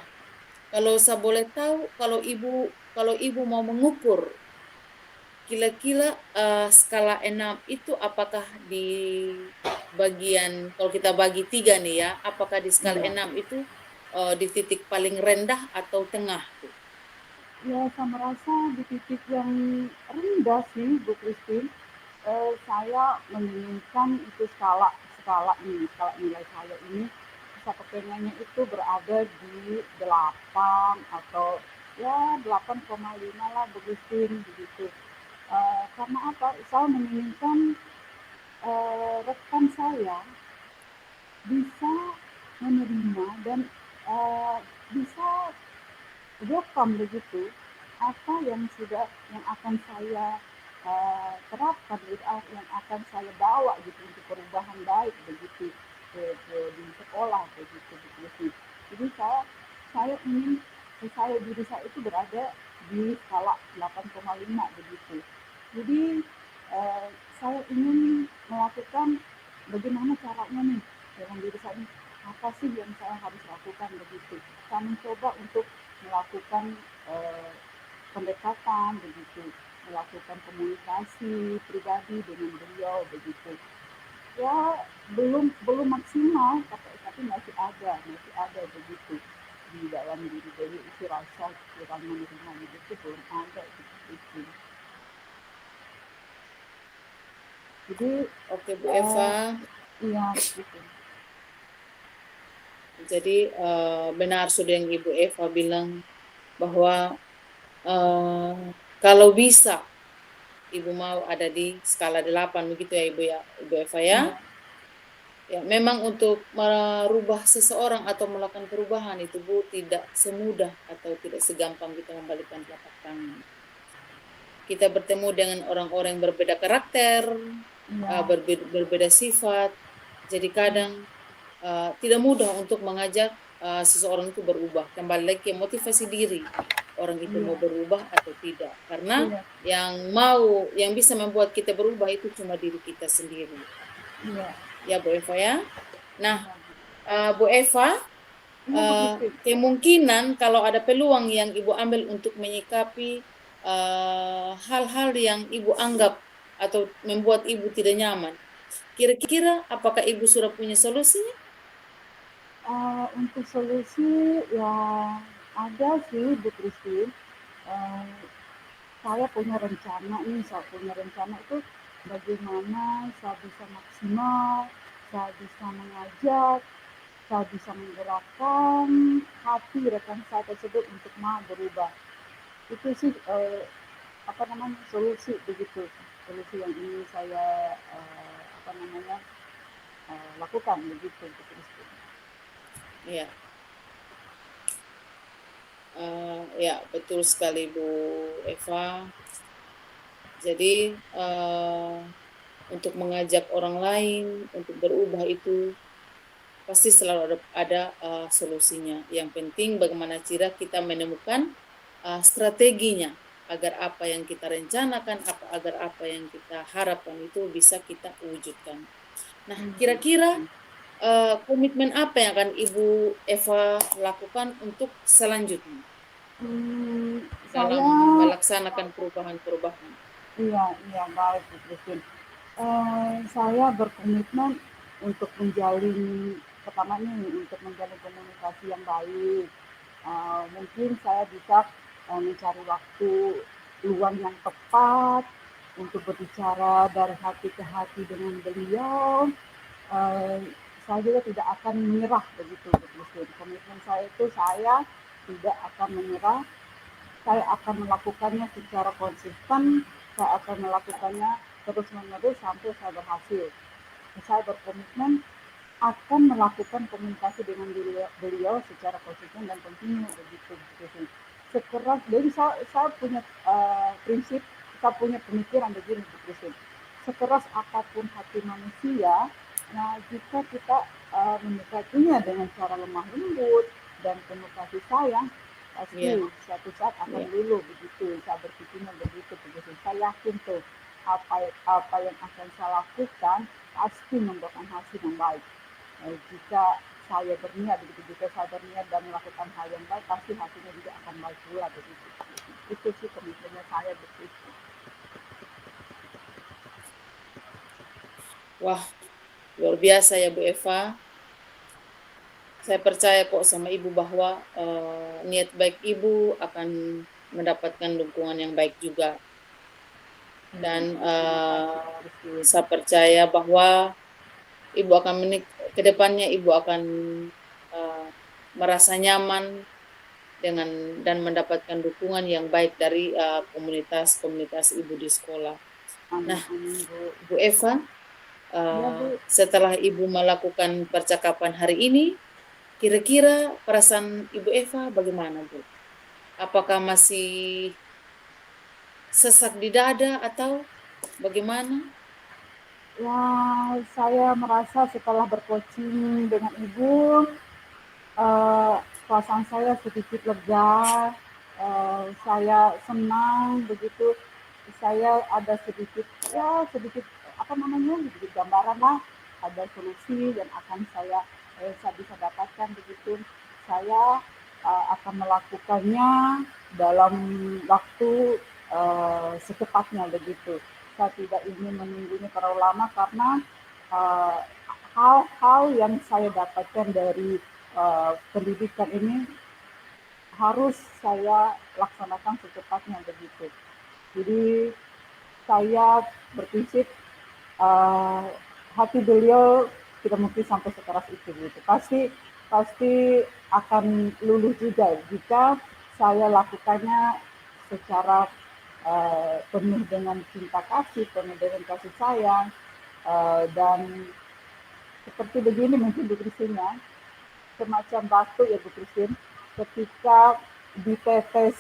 kalau saya boleh tahu, kalau Ibu mau mengukur kira-kira skala 6 itu apakah di bagian, kalau kita bagi 3 nih ya, apakah di skala Iya. 6 itu di titik paling rendah atau tengah tuh? Ya, saya merasa di titik yang rendah sih Bu Christine. Saya menginginkan itu skala nilai saya ini saya kepengennya itu berada di 8 atau ya 8,5 lah Bu Christine begitu. Karena apa? Saya menginginkan rekan saya bisa menerima dan bisa welcome begitu apa yang akan saya terapkan gitu, yang akan saya bawa gitu untuk perubahan baik begitu di sekolah begitu begitu. Jadi saya ingin diri saya itu berada di skala 8,5 begitu. Jadi eh, saya ingin melakukan bagaimana caranya nih dalam diri saya ini, apa sih yang saya harus lakukan begitu. Saya mencoba untuk melakukan eh, pendekatan begitu, melakukan komunikasi pribadi dengan beliau begitu. Ya belum maksimal, tapi masih ada begitu di dalam diri, jadi isi rasa kurang menerima begitu belum ada seperti itu. Jadi Oke Bu Eva, iya gitu. jadi benar sudah yang Ibu Eva bilang bahwa kalau bisa Ibu mau ada di skala 8 begitu ya Ibu Eva ya. Iya, Ya, memang untuk merubah seseorang atau melakukan perubahan itu Bu tidak semudah atau tidak segampang kita membalikan telapak tangan. Kita bertemu dengan orang-orang yang berbeda karakter, iya, berbeda sifat. Jadi kadang tidak mudah untuk mengajak seseorang itu berubah. Kembali lagi ke motivasi diri. Orang itu iya, mau berubah atau tidak. Karena iya, yang bisa membuat kita berubah itu cuma diri kita sendiri. iya, Ya Bu Eva ya. Nah, iya, Bu Eva, iya begitu. kemungkinan kalau ada peluang yang Ibu ambil untuk menyikapi hal-hal yang Ibu anggap atau membuat Ibu tidak nyaman. Kira-kira apakah Ibu sudah punya solusinya? Untuk solusi ya ada sih Bu Christine. Eh, saya punya rencana itu bagaimana saya bisa maksimal, saya bisa mengajak, saya bisa menggerakkan hati rekan saya tersebut untuk mau berubah. Itu sih solusi begitu, solusi yang ingin saya lakukan begitu Bu Christine. Ya, ya betul sekali Bu Eva. Jadi untuk mengajak orang lain untuk berubah itu pasti selalu ada solusinya. Yang penting bagaimana cara kita menemukan strateginya agar apa yang kita rencanakan, agar apa yang kita harapkan itu bisa kita wujudkan. Nah, kira-kira komitmen apa yang akan Ibu Eva lakukan untuk selanjutnya dalam Saya melaksanakan perubahan-perubahan? iya iya baik Bu Christine. Saya berkomitmen untuk untuk menjalin komunikasi yang baik. Mungkin saya bisa mencari waktu luang yang tepat untuk berbicara dari hati ke hati dengan beliau. Eh, saya juga tidak akan menyerah begitu Bu Christine. Komitmen saya itu saya tidak akan menyerah, saya akan melakukannya secara konsisten, saya akan melakukannya terus-menerus sampai saya berhasil. Saya berkomitmen akan melakukan komunikasi dengan beliau secara konsisten dan kontinu begitu. Sekeras, jadi saya punya prinsip, kita punya pemikiran begini Bu. Sekeras apapun hati manusia, nah jika kita mendekatinya dengan cara lemah lembut dan penuh kasih sayang, pasti suatu saat akan luluh begitu. Saya berpikirnya begitu. Saya yakin tuh apa yang akan saya lakukan pasti membuahkan hasil yang baik. Jika saya berniat dan melakukan hal yang baik, pasti hasilnya juga akan baik pula begitu. Itu sih komitmennya saya begitu. Wah, luar biasa ya Bu Eva. Saya percaya kok sama Ibu bahwa niat baik Ibu akan mendapatkan dukungan yang baik juga. Dan saya percaya bahwa Ibu akan ke depannya Ibu akan merasa nyaman dan mendapatkan dukungan yang baik dari komunitas Ibu di sekolah. Nah, Bu Eva, setelah Ibu melakukan percakapan hari ini, kira-kira perasaan Ibu Eva bagaimana, Bu? Apakah masih sesak di dada atau bagaimana? Ya, saya merasa setelah bercoaching dengan Ibu, perasaan saya sedikit lega, saya senang begitu. Saya ada sedikit sedikit gambaran lah, ada solusi yang akan saya bisa dapatkan begitu. Saya akan melakukannya dalam waktu secepatnya begitu. Saya tidak ingin menunggunya terlalu lama karena hal-hal yang saya dapatkan dari pendidikan ini harus saya laksanakan secepatnya begitu. Jadi saya berprinsip hati beliau tidak mungkin sampai sekeras itu gitu. Pasti akan luluh juga jika saya lakukannya secara penuh dengan cinta kasih, penuh dengan kasih sayang, dan seperti begini mungkin Bu Christine ya, semacam batu ya Bu Christine, ketika ditetes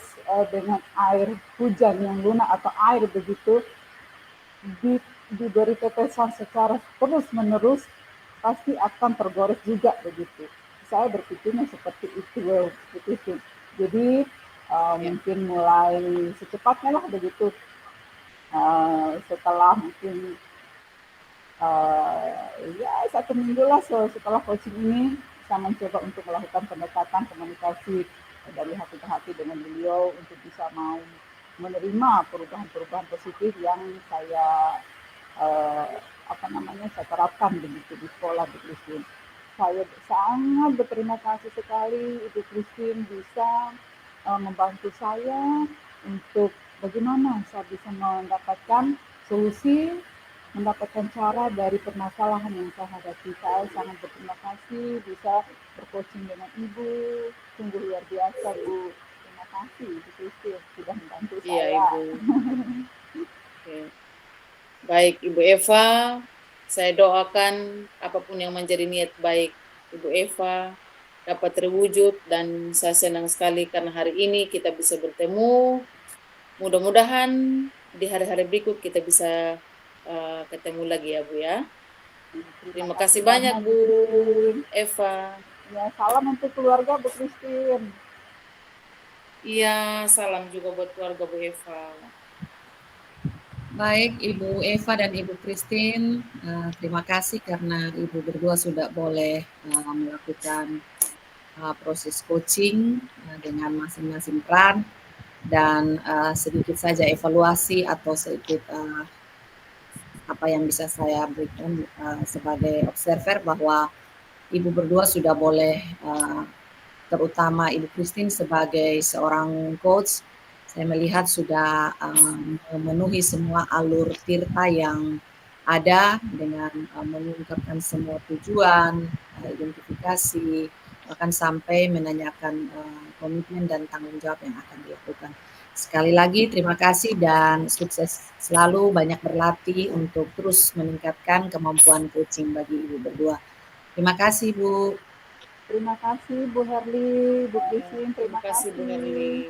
dengan air hujan yang lunak atau air begitu, diberi tetesan secara terus menerus, pasti akan tergores juga begitu. Saya berpikirnya seperti itu begitu. Jadi mungkin mulai secepatnya lah begitu. Setelah mungkin ya 1 minggu lah setelah coaching ini, saya mencoba untuk melakukan pendekatan komunikasi dari hati ke hati dengan beliau untuk bisa mau menerima perubahan-perubahan positif yang saya saya terapkan begitu di sekolah Bu Christine. Saya sangat berterima kasih sekali Ibu Christine bisa membantu saya untuk bagaimana saya bisa mendapatkan solusi, mendapatkan cara dari permasalahan yang saya hadapi. Saya sangat berterima kasih bisa bercoaching dengan Ibu. Sungguh luar biasa Bu. Terima kasih Ibu Christine sudah membantu saya. Iya Ibu. Oke. Baik Ibu Eva, saya doakan apapun yang menjadi niat baik Ibu Eva dapat terwujud, dan saya senang sekali karena hari ini kita bisa bertemu. Mudah-mudahan di hari-hari berikut kita bisa ketemu lagi ya Bu ya. Terima kasih banyak Bu Eva. Ya, salam untuk keluarga Bu Christine. Iya, salam juga buat keluarga Bu Eva. Baik, Ibu Eva dan Ibu Christine, terima kasih karena Ibu berdua sudah boleh melakukan proses coaching dengan masing-masing peran, dan sedikit saja evaluasi atau sedikit apa yang bisa saya berikan sebagai observer bahwa Ibu berdua sudah boleh, terutama Ibu Christine sebagai seorang coach, saya melihat sudah memenuhi semua alur tirta yang ada dengan mengungkapkan semua tujuan, identifikasi, bahkan sampai menanyakan komitmen dan tanggung jawab yang akan dilakukan. Sekali lagi terima kasih dan sukses selalu, banyak berlatih untuk terus meningkatkan kemampuan coaching bagi Ibu berdua. Terima kasih Bu. Terima kasih Bu Herli, Bu Christine, terima kasih Bu Herli.